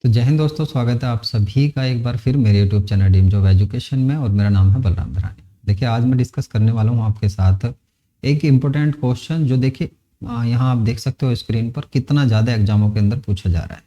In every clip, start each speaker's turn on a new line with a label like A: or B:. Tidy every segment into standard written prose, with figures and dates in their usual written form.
A: तो जय हिंद दोस्तों, स्वागत है आप सभी का एक बार फिर मेरे YouTube channel dream job education में। और मेरा नाम है बलराम धरानी। देखिए, आज मैं डिस्कस करने वाला हूँ आपके साथ एक इम्पोर्टेंट क्वेश्चन जो देखिए यहाँ आप देख सकते हो स्क्रीन पर कितना ज़्यादा एग्जामों के अंदर पूछा जा रहा है।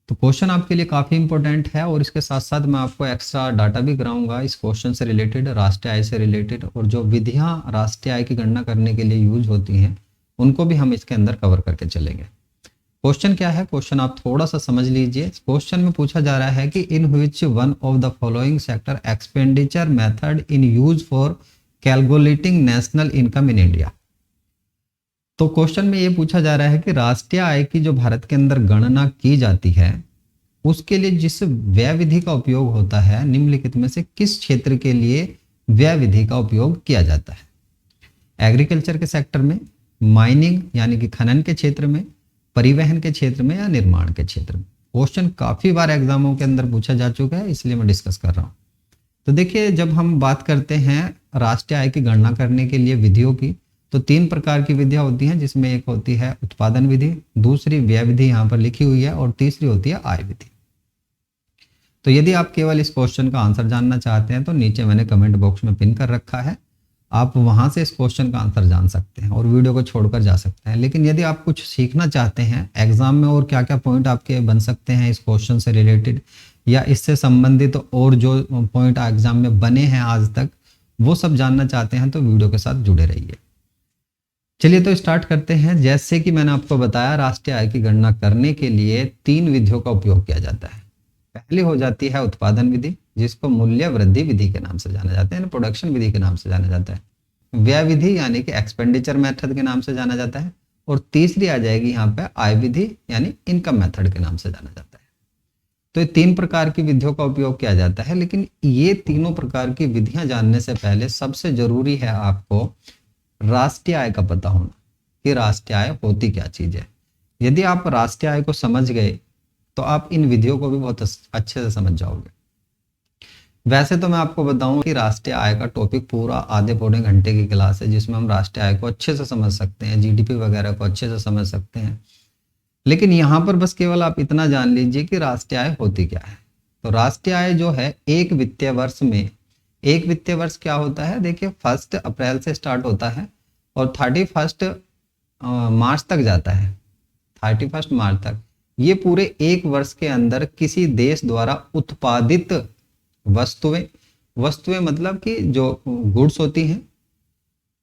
A: तो क्वेश्चन आपके लिए काफ़ी इंपॉर्टेंट है और इसके साथ साथ मैं आपको एक्स्ट्रा डाटा भी कराऊंगा इस क्वेश्चन से रिलेटेड, राष्ट्रीय आय से रिलेटेड, और जो विधियाँ राष्ट्रीय आय की गणना करने के लिए यूज होती हैं उनको भी हम इसके अंदर कवर करके चलेंगे। क्वेश्चन क्या है, क्वेश्चन आप थोड़ा सा समझ लीजिए। क्वेश्चन में पूछा जा रहा है कि in which one of the following sector expenditure method in use for calculating national income in India. तो क्वेश्चन में ये पूछा जा रहा है कि राष्ट्रीय आय की जो भारत के अंदर गणना की जाती है उसके लिए जिस व्यय विधि का उपयोग होता है निम्नलिखित में से किस क्षेत्र के लिए व्यय विधि का उपयोग किया जाता है। एग्रीकल्चर के सेक्टर में, माइनिंग यानी कि खनन के क्षेत्र में, परिवहन के क्षेत्र में या निर्माण के क्षेत्र में। क्वेश्चन काफी बार एग्जामों के अंदर पूछा जा चुका है, इसलिए मैं डिस्कस कर रहा हूं। तो देखिए, जब हम बात करते हैं राष्ट्रीय आय की गणना करने के लिए विधियों की, तो तीन प्रकार की विधियां होती हैं, जिसमें एक होती है उत्पादन विधि, दूसरी व्यय विधि यहाँ पर लिखी हुई है, और तीसरी होती है आय विधि। तो यदि आप केवल इस क्वेश्चन का आंसर जानना चाहते हैं तो नीचे मैंने कमेंट बॉक्स में पिन कर रखा है, आप वहां से इस क्वेश्चन का आंसर जान सकते हैं और वीडियो को छोड़कर जा सकते हैं। लेकिन यदि आप कुछ सीखना चाहते हैं एग्जाम में और क्या क्या पॉइंट आपके बन सकते हैं इस क्वेश्चन से रिलेटेड या इससे संबंधित और जो पॉइंट एग्जाम में बने हैं आज तक, वो सब जानना चाहते हैं तो वीडियो के साथ जुड़े रहिए। चलिए तो स्टार्ट करते हैं। जैसे कि मैंने आपको बताया, राष्ट्रीय आय की गणना करने के लिए तीन विधियों का उपयोग किया जाता है। पहली हो जाती है उत्पादन विधि, जिसको मूल्य वृद्धि विधि के नाम से जाना जाता है, प्रोडक्शन विधि के नाम से जाना जाता है। व्यय विधि यानी कि एक्सपेंडिचर मेथड के नाम से जाना जाता है, और तीसरी आ जाएगी यहाँ पे आय विधि यानी इनकम मेथड के नाम से जाना जाता है। तो ये तीन प्रकार की विधियों का उपयोग किया जाता है, लेकिन ये तीनों प्रकार की विधियां जानने से पहले सबसे जरूरी है आपको राष्ट्रीय आय का पता होना कि राष्ट्रीय आय होती क्या चीज है। यदि आप राष्ट्रीय आय को समझ गए तो आप इन विधियों को भी बहुत अच्छे से समझ जाओगे। वैसे तो मैं आपको बताऊं कि राष्ट्रीय आय का टॉपिक पूरा आधे पौने घंटे की क्लास है, जिसमें हम राष्ट्रीय आय को अच्छे से समझ सकते हैं, जीडीपी वगैरह को अच्छे से समझ सकते हैं। लेकिन यहाँ पर बस केवल आप इतना जान लीजिए कि राष्ट्रीय आय होती क्या है। तो राष्ट्रीय आय जो है एक वित्तीय वर्ष में, एक वित्तीय वर्ष क्या होता है, देखिए 1 अप्रैल से स्टार्ट होता है और 31 मार्च तक जाता है। 31 मार्च तक ये पूरे एक वर्ष के अंदर किसी देश द्वारा उत्पादित वस्तुएं मतलब कि जो गुड्स होती हैं,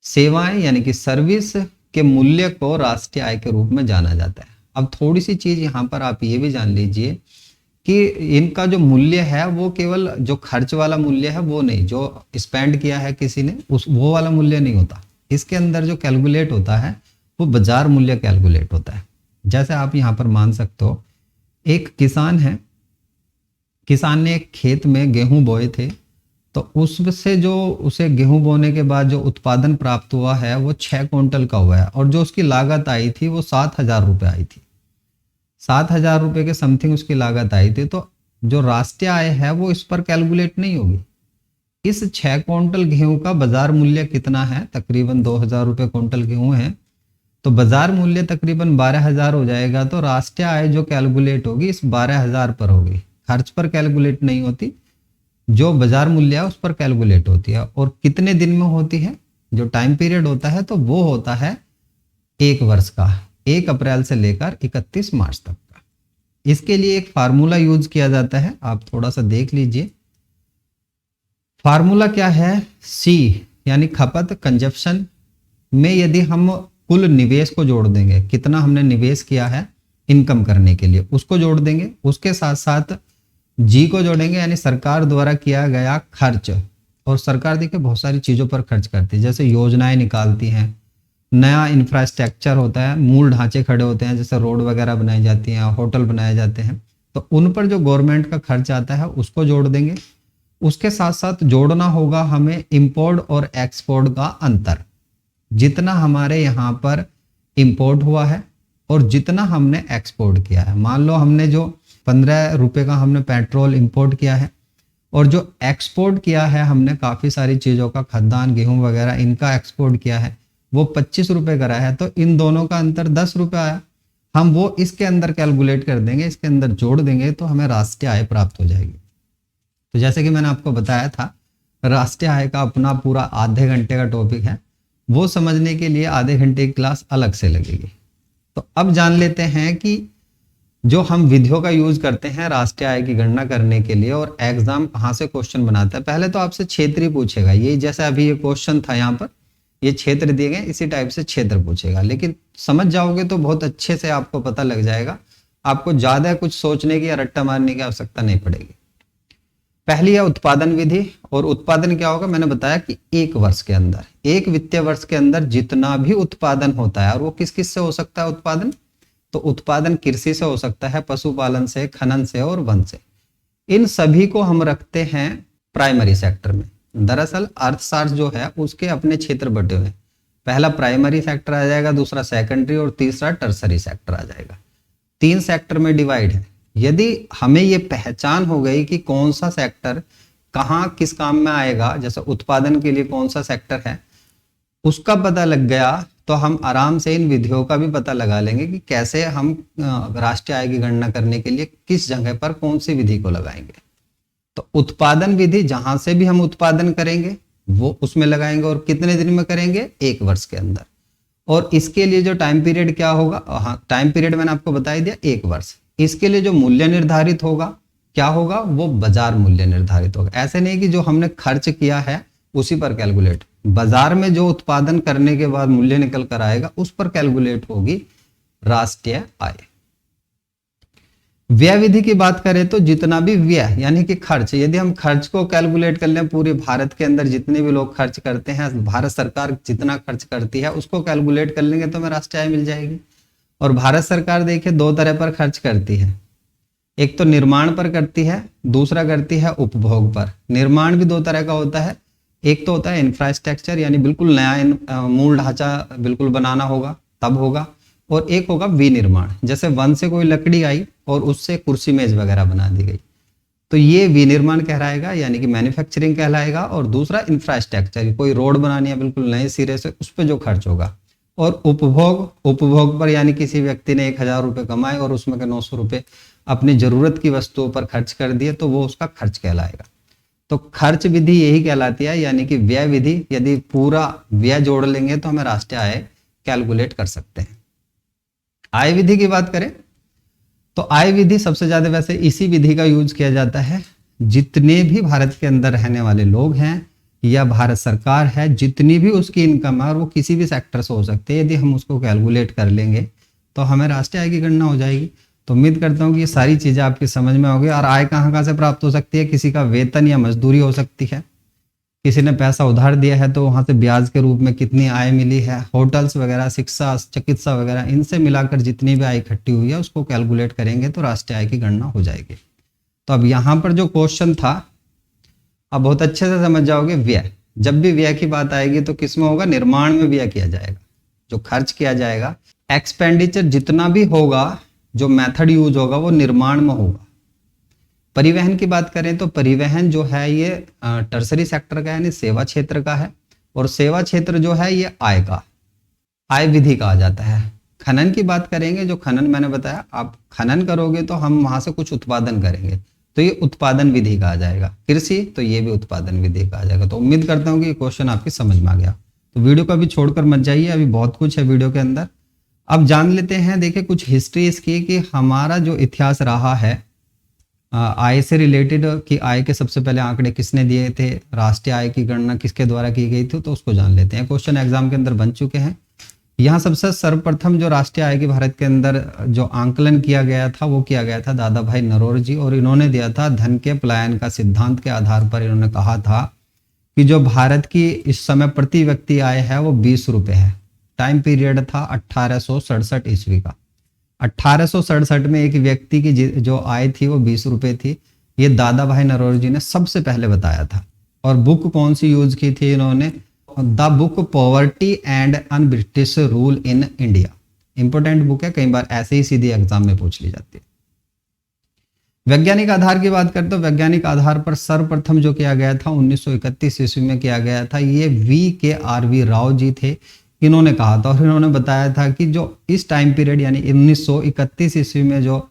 A: सेवाएं यानी कि सर्विस के मूल्य को राष्ट्रीय आय के रूप में जाना जाता है। अब थोड़ी सी चीज यहाँ पर आप ये भी जान लीजिए कि इनका जो मूल्य है वो केवल जो खर्च वाला मूल्य है वो नहीं, जो स्पेंड किया है किसी ने उस वो वाला मूल्य नहीं होता। इसके अंदर जो कैलकुलेट होता है वो बाजार मूल्य कैलकुलेट होता है। जैसे आप यहाँ पर मान सकते हो, एक किसान है, किसान ने एक खेत में गेहूं बोए थे, तो उससे जो उसे गेहूं बोने के बाद जो उत्पादन प्राप्त हुआ है वो 6 क्विंटल का हुआ है, और जो उसकी लागत आई थी वो 7,000 रुपये आई थी। 7,000 रुपये के समथिंग उसकी लागत आई थी। तो जो राष्ट्रीय आय है वो इस पर कैलकुलेट नहीं होगी। इस 6 क्विंटल गेहूं का बाजार मूल्य कितना है, तकरीबन 2,000 रुपये क्विंटल गेहूं है, तो बाजार मूल्य तकरीबन 12,000 हो जाएगा। तो राष्ट्रीय आय जो कैलकुलेट होगी इस 12,000 पर होगी, खर्च पर कैलकुलेट नहीं होती, जो बाजार मूल्य है उस पर कैलकुलेट होती है। और कितने दिन में होती है, जो टाइम पीरियड होता है तो वो होता है एक वर्ष का, 1 अप्रैल से लेकर 31 मार्च तक का। इसके लिए एक फार्मूला यूज किया जाता है, आप थोड़ा सा देख लीजिए। फार्मूला क्या है, सी यानी खपत, कंजप्शन में यदि हम कुल निवेश को जोड़ देंगे, कितना हमने निवेश किया है इनकम करने के लिए उसको जोड़ देंगे, उसके साथ साथ जी को जोड़ेंगे यानी सरकार द्वारा किया गया खर्च। और सरकार देखिए बहुत सारी चीजों पर खर्च करती है, जैसे योजनाएं निकालती हैं, नया इंफ्रास्ट्रक्चर होता है, मूल ढांचे खड़े होते हैं, जैसे रोड वगैरह बनाई जाती हैं, होटल बनाए जाते हैं, तो उन पर जो गवर्नमेंट का खर्च आता है उसको जोड़ देंगे। उसके साथ साथ जोड़ना होगा हमें इंपोर्ट और एक्सपोर्ट का अंतर, जितना हमारे यहाँ पर इंपोर्ट हुआ है और जितना हमने एक्सपोर्ट किया है। मान लो हमने जो 15 रुपए का हमने पेट्रोल इंपोर्ट किया है और जो एक्सपोर्ट किया है हमने काफ़ी सारी चीज़ों का, खाद्यान्न, गेहूं वगैरह इनका एक्सपोर्ट किया है, वो 25 रुपये करा है, तो इन दोनों का अंतर 10 रुपये आया। हम वो इसके अंदर कैलकुलेट कर देंगे, इसके अंदर जोड़ देंगे तो हमें राष्ट्रीय आय प्राप्त हो जाएगी। तो जैसे कि मैंने आपको बताया था, राष्ट्रीय आय का अपना पूरा आधे घंटे का टॉपिक है, वो समझने के लिए आधे घंटे की क्लास अलग से लगेगी। तो अब जान लेते हैं कि जो हम विधियों का यूज करते हैं राष्ट्रीय आय की गणना करने के लिए और एग्जाम कहाँ से क्वेश्चन बनाता है। पहले तो आपसे क्षेत्र ही पूछेगा, ये जैसे अभी ये क्वेश्चन था, यहाँ पर ये क्षेत्र दिए गए, इसी टाइप से क्षेत्र पूछेगा। लेकिन समझ जाओगे तो बहुत अच्छे से आपको पता लग जाएगा, आपको ज्यादा कुछ सोचने की या रट्टा मारने की आवश्यकता नहीं पड़ेगी। पहली है उत्पादन विधि। और उत्पादन क्या होगा, मैंने बताया कि एक वर्ष के अंदर, एक वित्तीय वर्ष के अंदर जितना भी उत्पादन होता है, और वो किस किस से हो सकता है उत्पादन, तो उत्पादन कृषि से हो सकता है, पशुपालन से, खनन से और वन से। इन सभी को हम रखते हैं प्राइमरी सेक्टर में। दरअसल अर्थशास्त्र जो है उसके अपने क्षेत्र बटे हुए हैं, पहला प्राइमरी सेक्टर आ जाएगा, दूसरा सेकेंडरी और तीसरा टर्सरी सेक्टर आ जाएगा। 3 सेक्टर में डिवाइड है। यदि हमें ये पहचान हो गई कि कौन सा सेक्टर कहाँ किस काम में आएगा, जैसे उत्पादन के लिए कौन सा सेक्टर है उसका पता लग गया, तो हम आराम से इन विधियों का भी पता लगा लेंगे कि कैसे हम राष्ट्रीय आय की गणना करने के लिए किस जगह पर कौन सी विधि को लगाएंगे। तो उत्पादन विधि जहां से भी हम उत्पादन करेंगे वो उसमें लगाएंगे, और कितने दिन में करेंगे, 1 वर्ष के अंदर। और इसके लिए जो टाइम पीरियड क्या होगा, हाँ टाइम पीरियड मैंने आपको बता ही दिया, 1 वर्ष। इसके लिए जो मूल्य निर्धारित होगा क्या होगा, वो बाजार मूल्य निर्धारित होगा। ऐसे नहीं कि जो हमने खर्च किया है उसी पर कैलकुलेट, बाजार में जो उत्पादन करने के बाद मूल्य निकल कर आएगा उस पर कैलकुलेट होगी राष्ट्रीय आय। व्यय विधि की बात करें तो जितना भी व्यय यानी कि खर्च, यदि हम खर्च को कैलकुलेट कर लें, पूरे भारत के अंदर जितने भी लोग खर्च करते हैं, भारत सरकार जितना खर्च करती है उसको कैलकुलेट कर लेंगे तो हमें राष्ट्रीय आय मिल जाएगी। और भारत सरकार देखिए 2 तरह पर खर्च करती है, एक तो निर्माण पर करती है, दूसरा करती है उपभोग पर। निर्माण भी 2 तरह का होता है, एक तो होता है इंफ्रास्ट्रक्चर यानी बिल्कुल नया मूल ढांचा बिल्कुल बनाना होगा तब होगा, और एक होगा विनिर्माण, जैसे वन से कोई लकड़ी आई और उससे कुर्सी मेज वगैरह बना दी गई, तो ये विनिर्माण कहलाएगा यानी कि मैन्युफैक्चरिंग कहलाएगा। और दूसरा इंफ्रास्ट्रक्चर, कोई रोड बनानी है बिल्कुल नए सिरे से, उस पर जो खर्च होगा। और उपभोग पर यानी किसी व्यक्ति ने 1000 रुपये कमाए और उसमें के 900 रुपये अपनी जरूरत की वस्तुओं पर खर्च कर दिए तो वो उसका खर्च कहलाएगा। तो खर्च विधि यही कहलाती है, यानी कि व्यय विधि। यदि पूरा व्यय जोड़ लेंगे तो हमें राष्ट्रीय आय कैलकुलेट कर सकते हैं। आय विधि की बात करें तो आय विधि सबसे ज्यादा वैसे इसी विधि का यूज किया जाता है, जितने भी भारत के अंदर रहने वाले लोग हैं या भारत सरकार है, जितनी भी उसकी इनकम है, और वो किसी भी सेक्टर से हो सकती है, यदि हम उसको कैलकुलेट कर लेंगे तो हमें राष्ट्रीय आय की गणना हो जाएगी। तो उम्मीद करता हूँ कि ये सारी चीजें आपकी समझ में होगी। और आय कहाँ कहाँ से प्राप्त हो सकती है, किसी का वेतन या मजदूरी हो सकती है, किसी ने पैसा उधार दिया है तो वहां से ब्याज के रूप में कितनी आय मिली है, होटल्स वगैरह, शिक्षा, चिकित्सा वगैरह, इनसे मिलाकर जितनी भी आय इकट्ठी हुई है उसको कैलकुलेट करेंगे तो राष्ट्रीय आय की गणना हो जाएगी। तो अब यहाँ पर जो क्वेश्चन था अब बहुत अच्छे से समझ जाओगे। व्यय, जब भी व्यय की बात आएगी तो किस में होगा, निर्माण में व्यय किया जाएगा, जो खर्च किया जाएगा। एक्सपेंडिचर जितना भी होगा, जो मेथड यूज होगा वो निर्माण में होगा। परिवहन की बात करें तो परिवहन जो है ये टर्सरी सेक्टर का यानी सेवा क्षेत्र का है, और सेवा क्षेत्र जो है ये आय का, आय विधि का आ जाता है। खनन की बात करेंगे, जो खनन मैंने बताया, आप खनन करोगे तो हम वहां से कुछ उत्पादन करेंगे तो ये उत्पादन विधि का आ जाएगा। कृषि तो ये भी उत्पादन विधि का आ जाएगा। तो उम्मीद करता हूँ कि ये क्वेश्चन आपकी समझ में आ गया। तो वीडियो को अभी छोड़कर मत जाइए, अभी बहुत कुछ है वीडियो के अंदर। अब जान लेते हैं, देखिए कुछ हिस्ट्री इसकी कि हमारा जो इतिहास रहा है आय से रिलेटेड, कि आय के सबसे पहले आंकड़े किसने दिए थे, राष्ट्रीय आय की गणना किसके द्वारा की गई थी, तो उसको जान लेते हैं। क्वेश्चन एग्जाम के अंदर बन चुके हैं। यहाँ सबसे सर्वप्रथम जो राष्ट्रीय आय की भारत के अंदर जो आंकलन किया गया था वो किया गया था दादा भाई नरौर और इन्होंने दिया था धन के पलायन का सिद्धांत के आधार पर। इन्होंने कहा था कि जो भारत की इस समय प्रति व्यक्ति आय है वो 20 रुपये है। टाइम पीरियड था 1867 ईस्वी का। 1867 में एक व्यक्ति की जो आय थी वो 20 रुपये थी। ये दादा भाई नरौर ने सबसे पहले बताया था। और बुक कौन सी यूज की थी इन्होंने, the book poverty and un British rule in India. Important book है, कई बार ऐसे ही सीधे एग्जाम में पूछ ली जाती है। वैज्ञानिक आधार की बात करते तो वैज्ञानिक आधार पर सर्वप्रथम जो किया गया था 1931 ईस्वी में किया गया था। ये VKRV राव जी थे। इन्होंने कहा था और इन्होंने बताया था कि जो इस टाइम पीरियड यानी 1931 ईस्वी में जो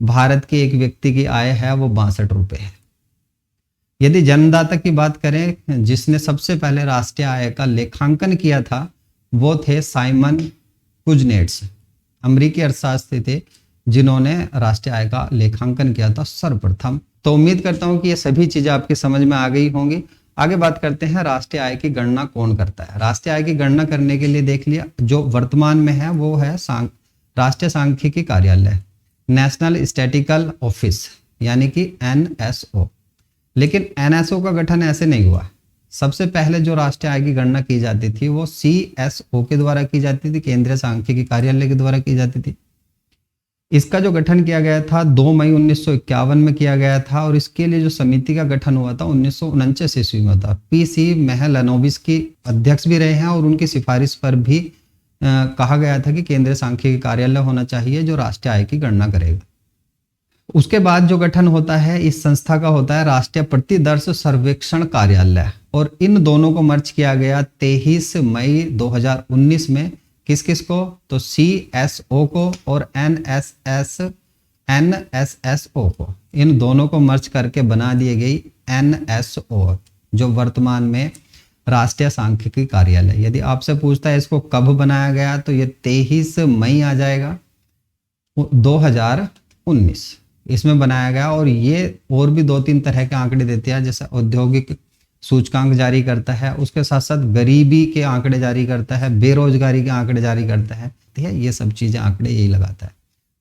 A: भारत के एक व्यक्ति की आय है वो 62 रुपये है। यदि जन्मदाता की बात करें, जिसने सबसे पहले राष्ट्रीय आय का लेखांकन किया था वो थे साइमन कुजनेट्स, अमेरिकी अर्थशास्त्री थे जिन्होंने राष्ट्रीय आय का लेखांकन किया था सर्वप्रथम। तो उम्मीद करता हूं कि ये सभी चीजें आपकी समझ में आ गई होंगी। आगे बात करते हैं राष्ट्रीय आय की गणना कौन करता है। राष्ट्रीय आय की गणना करने के लिए देख लिया, जो वर्तमान में है वो है राष्ट्रीय सांख्यिकी कार्यालय, नेशनल स्टैटिकल ऑफिस यानी कि NSO। लेकिन NSO का गठन ऐसे नहीं हुआ। सबसे पहले जो राष्ट्रीय आय की गणना की जाती थी वो CSO के द्वारा की जाती थी, केंद्रीय सांख्यिकी कार्यालय के द्वारा की जाती थी। इसका जो गठन किया गया था 2 मई 1951 में किया गया था और इसके लिए जो समिति का गठन हुआ था 1949 ईस्वी में था। PC महलनोबिस की अध्यक्ष भी रहे हैं और उनकी सिफारिश पर भी कहा गया था कि केंद्रीय सांख्यिकी कार्यालय होना चाहिए जो राष्ट्रीय आय की गणना करेगा। उसके बाद जो गठन होता है इस संस्था का होता है राष्ट्रीय प्रतिदर्श सर्वेक्षण कार्यालय, और इन दोनों को मर्ज किया गया 23 मई 2019 में। किस किस को? तो CSO को और NSSO को, इन दोनों को मर्ज करके बना दी गई NSO, जो वर्तमान में राष्ट्रीय सांख्यिकी कार्यालय। यदि आपसे पूछता है इसको कब बनाया गया तो ये 23 मई आ जाएगा 2019, इसमें बनाया गया। और ये और भी 2-3 तरह के आंकड़े देते हैं, जैसे औद्योगिक सूचकांक जारी करता है, उसके साथ साथ गरीबी के आंकड़े जारी करता है, बेरोजगारी के आंकड़े जारी करता है, ठीक है, ये सब चीजें आंकड़े यही लगाता है।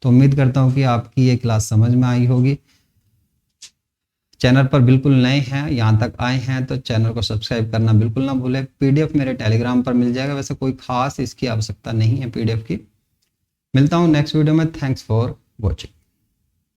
A: तो उम्मीद करता हूँ कि आपकी ये क्लास समझ में आई होगी। चैनल पर बिल्कुल नए हैं, यहाँ तक आए हैं तो चैनल को सब्सक्राइब करना बिल्कुल ना भूलें। PDF मेरे टेलीग्राम पर मिल जाएगा, वैसे कोई खास इसकी आवश्यकता नहीं है PDF की। मिलता हूँ नेक्स्ट वीडियो में। Thanks for watching.